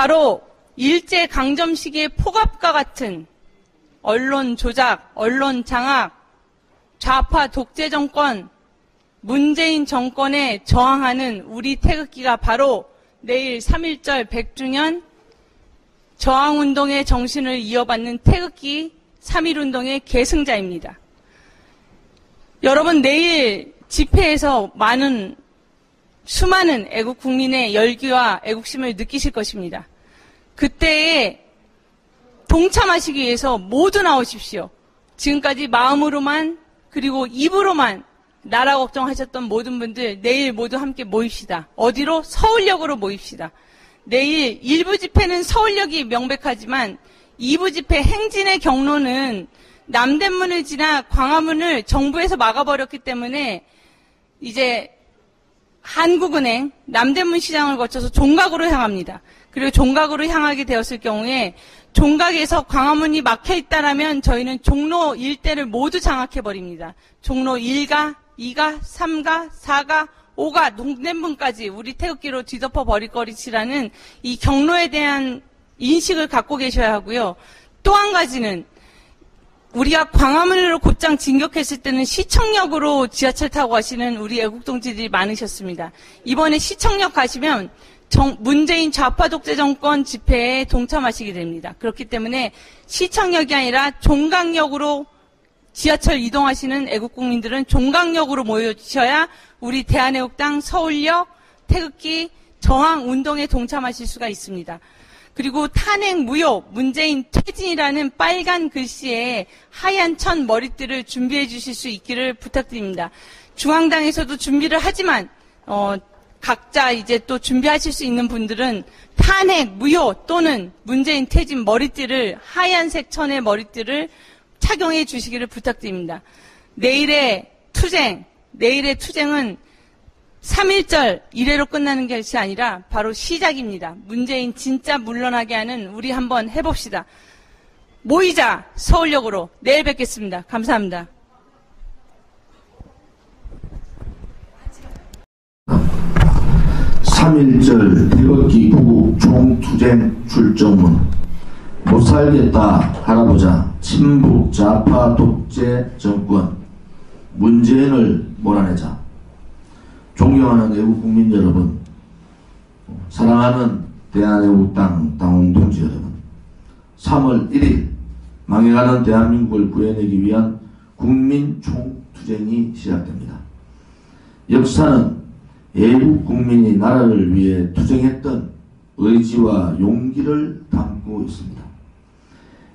바로 일제강점 시기의 폭압과 같은 언론 조작, 언론 장악, 좌파 독재 정권, 문재인 정권에 저항하는 우리 태극기가 바로 내일 3.1절 100주년 저항운동의 정신을 이어받는 태극기 3.1운동의 계승자입니다. 여러분, 내일 집회에서 수많은 애국 국민의 열기와 애국심을 느끼실 것입니다. 그때에 동참하시기 위해서 모두 나오십시오. 지금까지 마음으로만 그리고 입으로만 나라 걱정하셨던 모든 분들 내일 모두 함께 모입시다. 어디로? 서울역으로 모입시다. 내일 1부 집회는 서울역이 명백하지만 2부 집회 행진의 경로는 남대문을 지나 광화문을 정부에서 막아버렸기 때문에 이제 한국은행, 남대문 시장을 거쳐서 종각으로 향합니다. 그리고 종각으로 향하게 되었을 경우에 종각에서 광화문이 막혀있다라면 저희는 종로 일대를 모두 장악해버립니다. 종로 1가, 2가, 3가, 4가, 5가, 동대문까지 우리 태극기로 뒤덮어 버릴 거리치라는 이 경로에 대한 인식을 갖고 계셔야 하고요. 또 한 가지는 우리가 광화문으로 곧장 진격했을 때는 시청역으로 지하철 타고 가시는 우리 애국동지들이 많으셨습니다. 이번에 시청역 가시면 문재인 좌파 독재 정권 집회에 동참하시게 됩니다. 그렇기 때문에 시청역이 아니라 종각역으로 지하철 이동하시는 애국국민들은 종각역으로 모여주셔야 우리 대한애국당 서울역 태극기 저항운동에 동참하실 수가 있습니다. 그리고 탄핵 무효, 문재인 퇴진이라는 빨간 글씨에 하얀 천 머리띠를 준비해 주실 수 있기를 부탁드립니다. 중앙당에서도 준비를 하지만 각자 이제 또 준비하실 수 있는 분들은 탄핵 무효 또는 문재인 퇴진 머리띠를 하얀색 천의 머리띠를 착용해 주시기를 부탁드립니다. 내일의 투쟁은 3.1절 이래로 끝나는 것이 아니라 바로 시작입니다. 문재인 진짜 물러나게 하는 우리 한번 해봅시다. 모이자 서울역으로. 내일 뵙겠습니다. 감사합니다. 3.1절 태극기 구국 총투쟁 출정문. 못살겠다 할아보자 친북 좌파 독재 정권 문재인을 몰아내자. 존경하는 애국국민 여러분, 사랑하는 대한애국당 당원동지 여러분, 3월 1일 망해가는 대한민국을 구해내기 위한 국민 총투쟁이 시작됩니다. 역사는 애국국민이 나라를 위해 투쟁했던 의지와 용기를 담고 있습니다.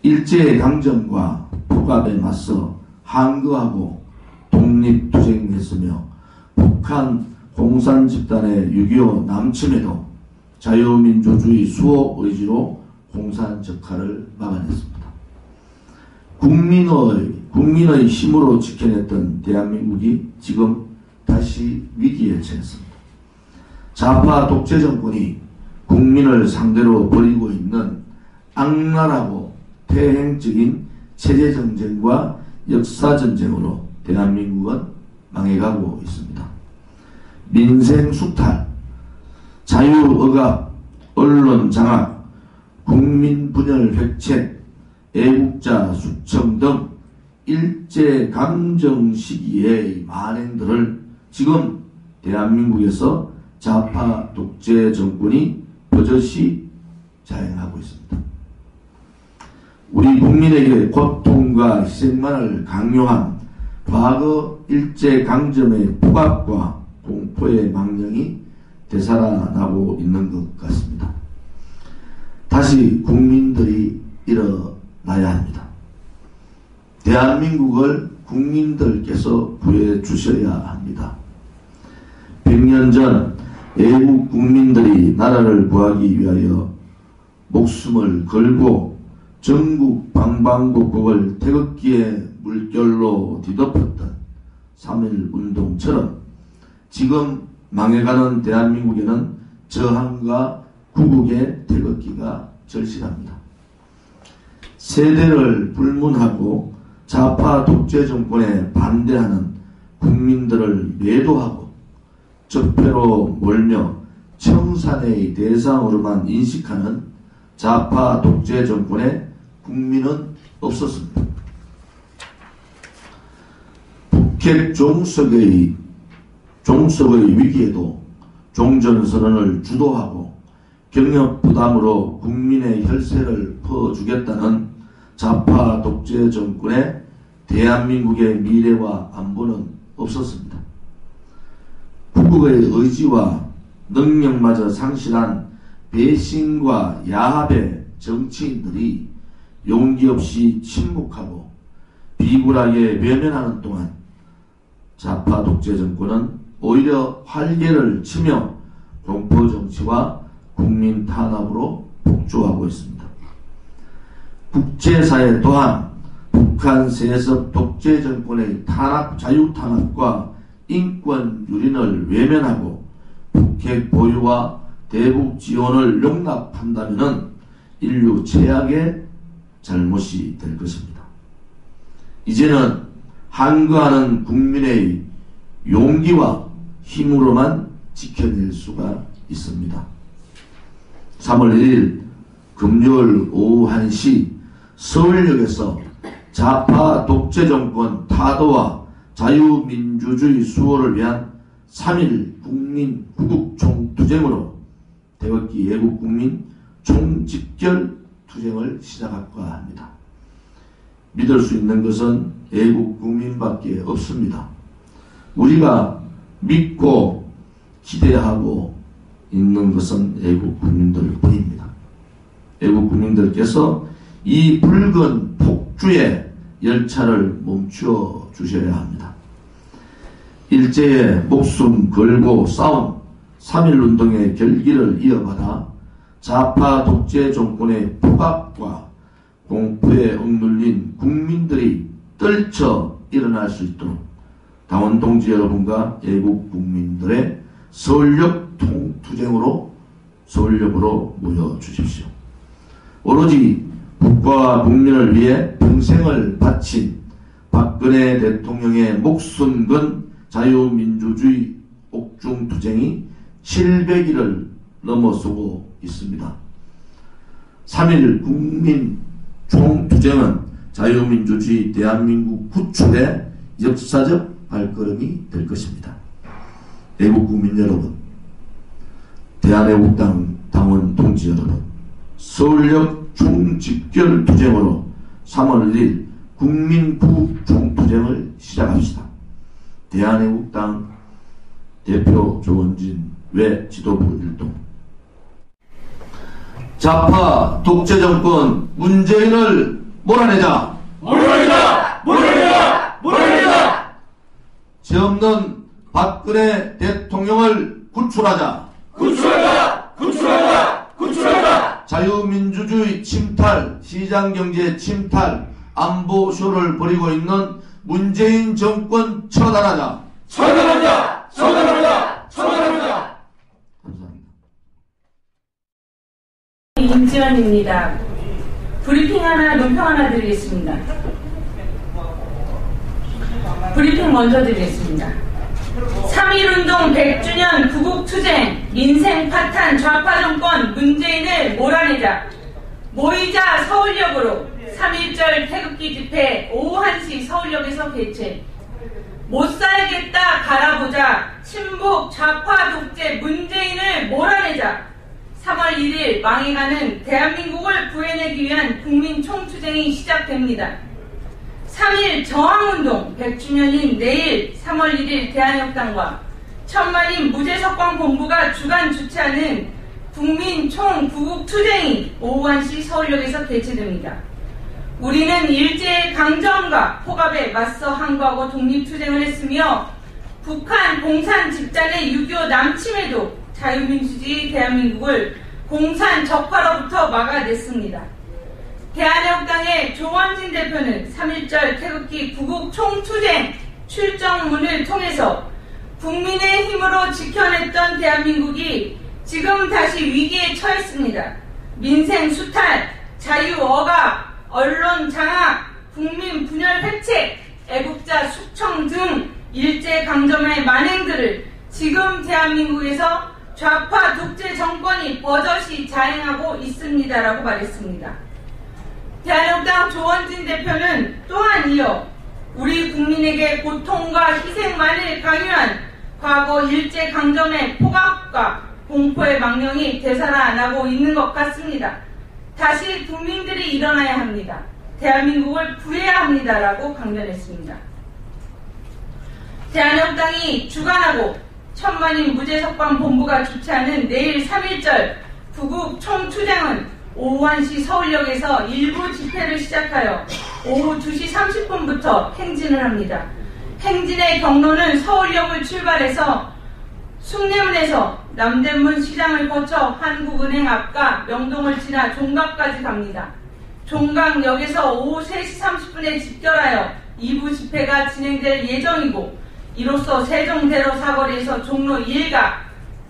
일제강점과 폭압에 맞서 항거하고 독립투쟁했으며 북한 공산집단의 6.25 남침에도 자유민주주의 수호 의지로 공산적화를 막아냈습니다. 국민의 힘으로 지켜냈던 대한민국이 지금 다시 위기에 처했습니다. 좌파 독재 정권이 국민을 상대로 벌이고 있는 악랄하고 퇴행적인 체제정쟁과 역사전쟁으로 대한민국은 망해가고 있습니다. 민생수탈, 자유억압, 언론장악, 국민분열 획책, 애국자 숙청 등 일제강점 시기의 만행들을 지금 대한민국에서 좌파 독재 정권이 버젓이 자행하고 있습니다. 우리 국민에게 고통과 희생만을 강요한 과거 일제강점의 폭압과 공포의 망령이 되살아나고 있는 것 같습니다. 다시 국민들이 일어나야 합니다. 대한민국을 국민들께서 구해 주셔야 합니다. 100년 전 애국 국민들이 나라를 구하기 위하여 목숨을 걸고 전국 방방곡곡을 태극기의 물결로 뒤덮었던 3.1 운동처럼 지금 망해가는 대한민국에는 저항과 구국의 태극기가 절실합니다. 세대를 불문하고 좌파 독재 정권에 반대하는 국민들을 매도하고 적폐로 몰며 청산의 대상으로만 인식하는 좌파 독재 정권의 국민은 없었습니다. 북핵 종석의 위기에도 종전선언을 주도하고 경력 부담으로 국민의 혈세를 퍼주겠다는 좌파 독재 정권의 대한민국의 미래와 안보는 없었습니다. 국국의 의지와 능력마저 상실한 배신과 야합의 정치인들이 용기 없이 침묵하고 비굴하게 외면하는 동안 좌파 독재 정권은 오히려 활개를 치며 공포정치와 국민 탄압으로 폭주하고 있습니다. 국제사회 또한 북한 세습 독재 정권의 자유 탄압과 인권 유린을 외면하고 북핵 보유와 대북 지원을 용납한다면 인류 최악의 잘못이 될 것입니다. 이제는 한거하는 국민의 용기와 힘으로만 지켜낼 수가 있습니다. 3월 1일 금요일 오후 1시 서울역에서 좌파 독재정권 타도와 자유민주주의 수호를 위한 3.1 국민 구국총투쟁으로 태극기 애국국민 총집결 투쟁을 시작할까 합니다. 믿을 수 있는 것은 애국국민밖에 없습니다. 우리가 믿고 기대하고 있는 것은 애국국민들 뿐입니다. 애국국민들께서 이 붉은 폭주의 열차를 멈추어 주셔야 합니다. 일제에 목숨 걸고 싸운 3.1운동의 결기를 이어받아 좌파 독재 정권의 포갑과 공포에 억눌린 국민들이 떨쳐 일어날 수 있도록 당원 동지 여러분과 애국 국민들의 서울역 통투쟁으로 서울역으로 모여주십시오. 오로지 국가와 국민을 위해 평생을 바친 박근혜 대통령의 목숨 건 자유민주주의 옥중투쟁이 700일을 넘어서고 있습니다. 3.1 국민 총투쟁은 자유민주주의 대한민국 구축의 역사적 발걸음이 될 것입니다. 애국국민 여러분, 대한애국당 당원 동지 여러분, 서울역 총집결 투쟁으로 3월 1일 국민구국 총투쟁을 시작합시다. 대한애국당 대표 조원진 외 지도부 일동. 좌파 독재정권 문재인을 몰아내자! 몰아내자! 몰아내자! 몰아내자! 죄 없는 박근혜 대통령을 구출하자! 구출하자! 구출하자! 구출하자! 자유민주주의 침탈, 시장경제 침탈, 안보쇼를 벌이고 있는 문재인 정권 처단하자! 처단하자! 처단하자! 처단하자! 감사합니다. 임지원입니다. 브리핑 하나, 논평 하나 드리겠습니다. 브리핑 먼저 드리겠습니다. 3.1운동 100주년 구국투쟁, 민생 파탄 좌파 정권 문재인을 몰아내자. 모이자 서울역으로 3.1절 태극기 집회 오후 1시 서울역에서 개최. 못살겠다 갈아보자. 친북 좌파 독재 문재인을 몰아내자. 3월 1일 망해가는 대한민국을 구해내기 위한 국민 총투쟁이 시작됩니다. 3.1 저항운동 100주년인 내일 3월 1일 대한애국당과 천만인 무죄석광본부가 주간 주최하는 국민 총구국투쟁이 오후 1시 서울역에서 개최됩니다. 우리는 일제의 강점과 포갑에 맞서 항거하고 독립투쟁을 했으며 북한 공산 집단의 6.25 남침에도 자유민주주의 대한민국을 공산 적화로부터 막아냈습니다. 대한애국당의 조원진 대표는 3.1절 태극기 구국 총투쟁 출정문을 통해서 국민의 힘으로 지켜냈던 대한민국이 지금 다시 위기에 처했습니다. 민생 수탈, 자유 억압, 언론 장악, 국민 분열 획책, 애국자 숙청 등 일제 강점의 만행들을 지금 대한민국에서 좌파 독재 정권이 버젓이 자행하고 있습니다라고 말했습니다. 대한민국당 조원진 대표는 또한 이어 우리 국민에게 고통과 희생만을 강요한 과거 일제강점의 포갑과 공포의 망령이 되살아나고 있는 것 같습니다. 다시 국민들이 일어나야 합니다. 대한민국을 구해야 합니다라고 강변했습니다. 대한민국당이 주관하고 천만인 무죄석방 본부가 주최하는 내일 3.1절 구국 총투쟁은 오후 1시 서울역에서 일부 집회를 시작하여 오후 2시 30분부터 행진을 합니다. 행진의 경로는 서울역을 출발해서 숭례문에서 남대문 시장을 거쳐 한국은행 앞과 명동을 지나 종각까지 갑니다. 종각역에서 오후 3시 30분에 집결하여 2부 집회가 진행될 예정이고 이로써 세종대로 사거리에서 종로 1가,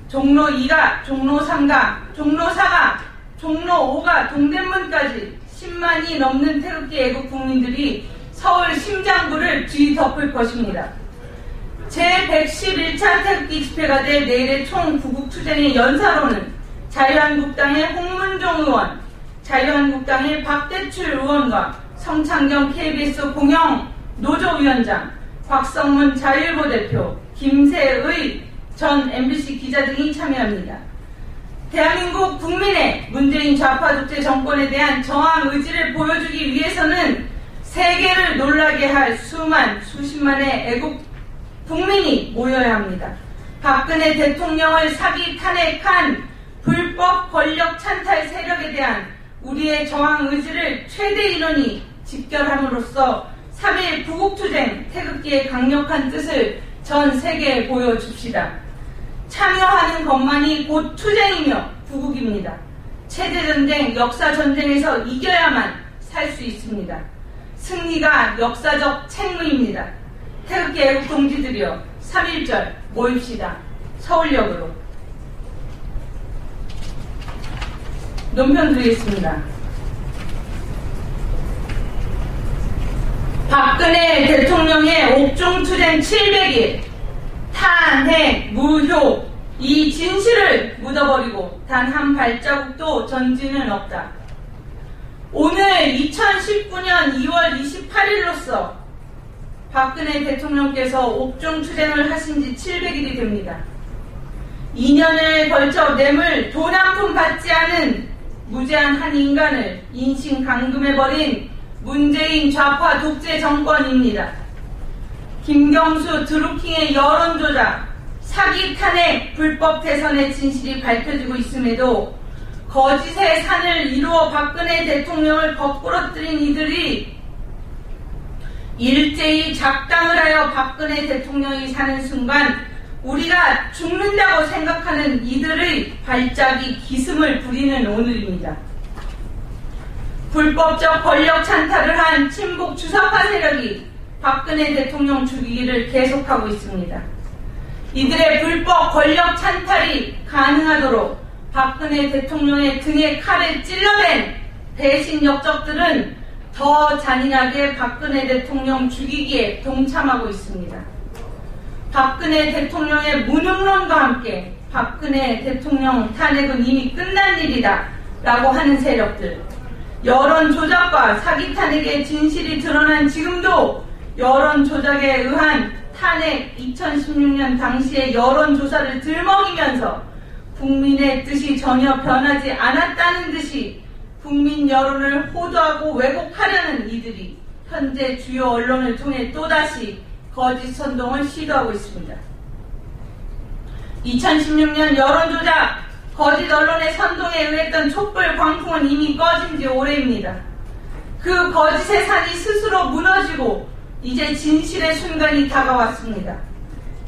종로 2가, 종로 3가, 종로 4가, 종로 5가 동대문까지 10만이 넘는 태극기 애국 국민들이 서울 심장부를 뒤덮을 것입니다. 제111차 태극기 집회가 될 내일의 총 구국투쟁의 연사로는 자유한국당의 홍문종 의원, 자유한국당의 박대출 의원과 성창경 KBS 공영 노조위원장, 곽성문 자유일보 대표, 김세의 전 MBC 기자 등이 참여합니다. 대한민국 국민의 문재인 좌파 독재 정권에 대한 저항 의지를 보여주기 위해서는 세계를 놀라게 할 수십만의 애국 국민이 모여야 합니다. 박근혜 대통령을 사기 탄핵한 불법 권력 찬탈 세력에 대한 우리의 저항 의지를 최대 인원이 집결함으로써 3.1 구국투쟁 태극기의 강력한 뜻을 전 세계에 보여줍시다. 참여하는 것만이 곧 투쟁이며 구국입니다. 체제전쟁, 역사전쟁에서 이겨야만 살 수 있습니다. 승리가 역사적 책무입니다. 태극기 애국 동지들이여 3.1절 모입시다. 서울역으로. 논평 드리겠습니다. 박근혜 대통령의 옥중투쟁 700일 탄핵 무효 이 진실을 묻어버리고 단 한 발자국도 전진은 없다. 오늘 2019년 2월 28일로서 박근혜 대통령께서 옥중투쟁을 하신 지 700일이 됩니다. 2년을 걸쳐 뇌물 돈 한 푼 받지 않은 무제한 한 인간을 인신강금해버린 문재인 좌파 독재 정권입니다. 김경수 드루킹의 여론조작, 사기 탄핵, 불법 대선의 진실이 밝혀지고 있음에도 거짓의 산을 이루어 박근혜 대통령을 거꾸러뜨린 이들이 일제히 작당을 하여 박근혜 대통령이 사는 순간 우리가 죽는다고 생각하는 이들의 발작이 기승을 부리는 오늘입니다. 불법적 권력 찬탈을 한 친북 주사파 세력이 박근혜 대통령 죽이기를 계속하고 있습니다. 이들의 불법 권력 찬탈이 가능하도록 박근혜 대통령의 등에 칼을 찔러댄 배신 역적들은 더 잔인하게 박근혜 대통령 죽이기에 동참하고 있습니다. 박근혜 대통령의 무능론과 함께 박근혜 대통령 탄핵은 이미 끝난 일이다 라고 하는 세력들, 여론 조작과 사기 탄핵의 진실이 드러난 지금도 여론 조작에 의한 탄핵 2016년 당시의 여론조사를 들먹이면서 국민의 뜻이 전혀 변하지 않았다는 듯이 국민 여론을 호도하고 왜곡하려는 이들이 현재 주요 언론을 통해 또다시 거짓 선동을 시도하고 있습니다. 2016년 여론조작, 거짓 언론의 선동에 의했던 촛불 광풍은 이미 꺼진 지 오래입니다. 그 거짓의 산이 스스로 무너지고 이제 진실의 순간이 다가왔습니다.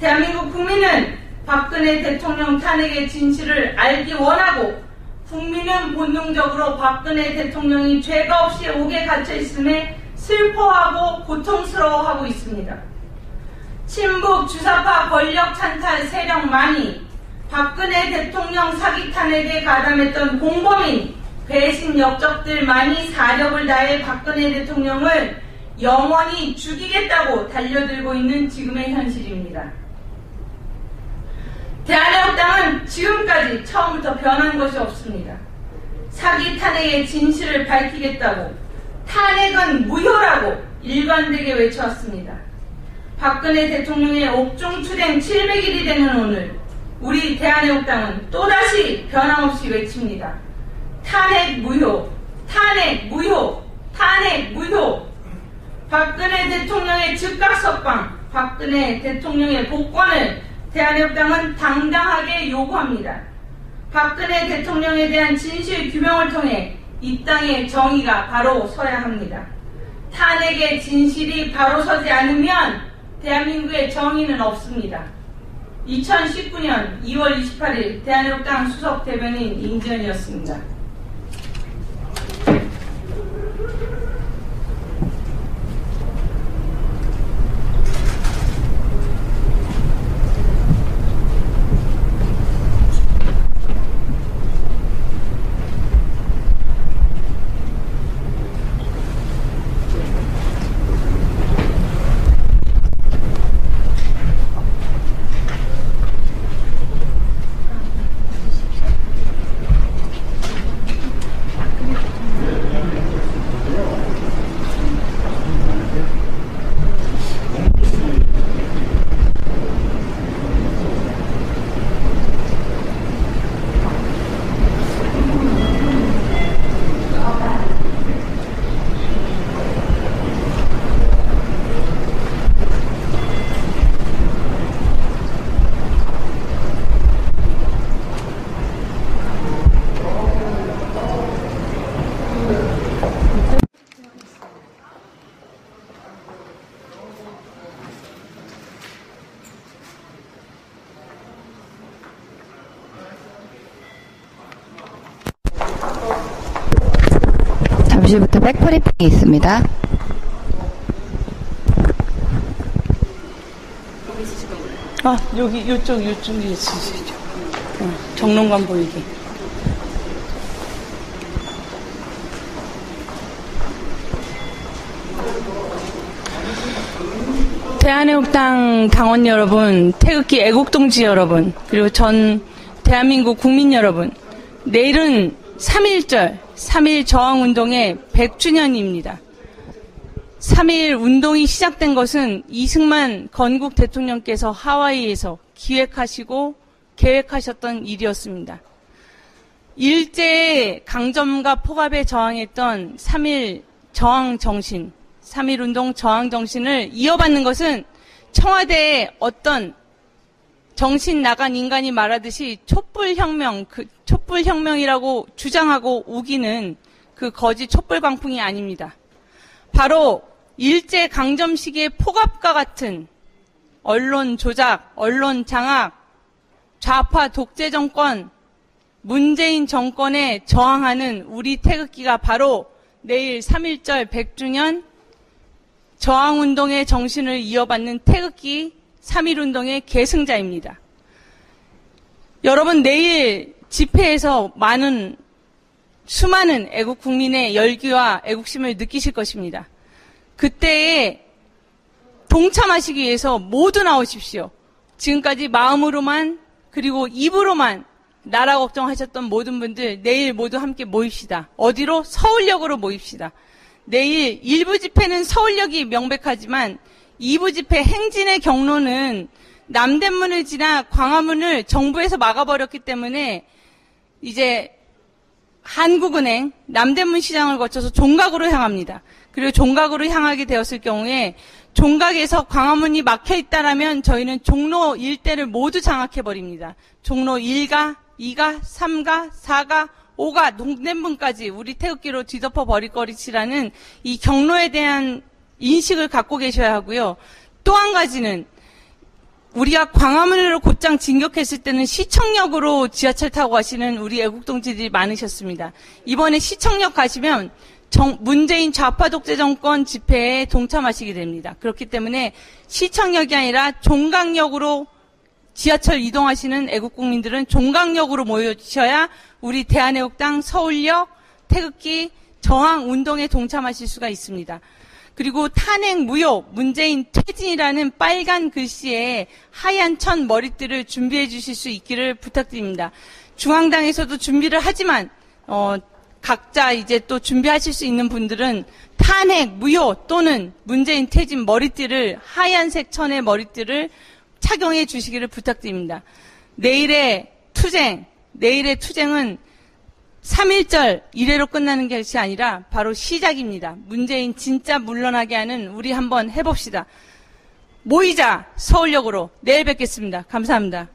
대한민국 국민은 박근혜 대통령 탄핵의 진실을 알기 원하고 국민은 본능적으로 박근혜 대통령이 죄가 없이 옥에 갇혀 있음에 슬퍼하고 고통스러워하고 있습니다. 친북 주사파 권력 찬탈 세력만이 박근혜 대통령 사기 탄핵에 가담했던 공범인 배신 역적들만이 사력을 다해 박근혜 대통령을 영원히 죽이겠다고 달려들고 있는 지금의 현실입니다. 대한애국당은 지금까지 처음부터 변한 것이 없습니다. 사기 탄핵의 진실을 밝히겠다고 탄핵은 무효라고 일관되게 외쳐왔습니다. 박근혜 대통령의 옥중 추행 700일이 되는 오늘 우리 대한애국당은 또다시 변함없이 외칩니다. 탄핵 무효, 탄핵 무효, 탄핵 무효. 박근혜 대통령의 즉각 석방, 박근혜 대통령의 복권을 대한애국당은 당당하게 요구합니다. 박근혜 대통령에 대한 진실 규명을 통해 이 땅의 정의가 바로 서야 합니다. 탄핵의 진실이 바로 서지 않으면 대한민국의 정의는 없습니다. 2019년 2월 28일 대한애국당 수석 대변인 임지연이었습니다. 잠시부터 백브리핑이 있습니다. 여기, 요쪽에 있으시죠. 정론관 보이게. 대한애국당 당원 여러분, 태극기 애국동지 여러분, 그리고 전 대한민국 국민 여러분, 내일은 3.1절, 3.1 저항운동의 100주년입니다. 3.1 운동이 시작된 것은 이승만 건국 대통령께서 하와이에서 기획하시고 계획하셨던 일이었습니다. 일제의 강점과 포갑에 저항했던 3.1 저항 정신, 3.1 운동 저항 정신을 이어받는 것은 청와대의 어떤 정신 나간 인간이 말하듯이 촛불혁명, 촛불혁명이라고 주장하고 우기는 그 거짓 촛불광풍이 아닙니다. 바로 일제 강점 시기의 포갑과 같은 언론 조작, 언론 장악, 좌파 독재 정권, 문재인 정권에 저항하는 우리 태극기가 바로 내일 3.1절 100주년 저항운동의 정신을 이어받는 태극기 3.1운동의 계승자입니다. 여러분 내일 집회에서 수많은 애국 국민의 열기와 애국심을 느끼실 것입니다. 그때에 동참하시기 위해서 모두 나오십시오. 지금까지 마음으로만 그리고 입으로만 나라 걱정하셨던 모든 분들 내일 모두 함께 모입시다. 어디로? 서울역으로 모입시다. 내일 1부 집회는 서울역이 명백하지만 2부 집회 행진의 경로는 남대문을 지나 광화문을 정부에서 막아버렸기 때문에 이제 한국은행 남대문 시장을 거쳐서 종각으로 향합니다. 그리고 종각으로 향하게 되었을 경우에 종각에서 광화문이 막혀있다라면 저희는 종로 일대를 모두 장악해버립니다. 종로 1가, 2가, 3가, 4가, 5가, 동대문까지 우리 태극기로 뒤덮어 버릴 것이라는 이 경로에 대한 인식을 갖고 계셔야 하고요. 또 한 가지는 우리가 광화문으로 곧장 진격했을 때는 시청역으로 지하철 타고 가시는 우리 애국동지들이 많으셨습니다. 이번에 시청역 가시면 문재인 좌파 독재 정권 집회에 동참하시게 됩니다. 그렇기 때문에 시청역이 아니라 종각역으로 지하철 이동하시는 애국국민들은 종각역으로 모여주셔야 우리 대한애국당 서울역 태극기 저항운동에 동참하실 수가 있습니다. 그리고 탄핵 무효, 문재인 퇴진이라는 빨간 글씨에 하얀 천 머리띠를 준비해 주실 수 있기를 부탁드립니다. 중앙당에서도 준비를 하지만 각자 이제 또 준비하실 수 있는 분들은 탄핵 무효 또는 문재인 퇴진 머리띠를 하얀색 천의 머리띠를 착용해 주시기를 부탁드립니다. 내일의 투쟁은 3.1절 이래로 끝나는 것이 아니라 바로 시작입니다. 문재인 진짜 물러나게 하는 우리 한번 해봅시다. 모이자 서울역으로 내일 뵙겠습니다. 감사합니다.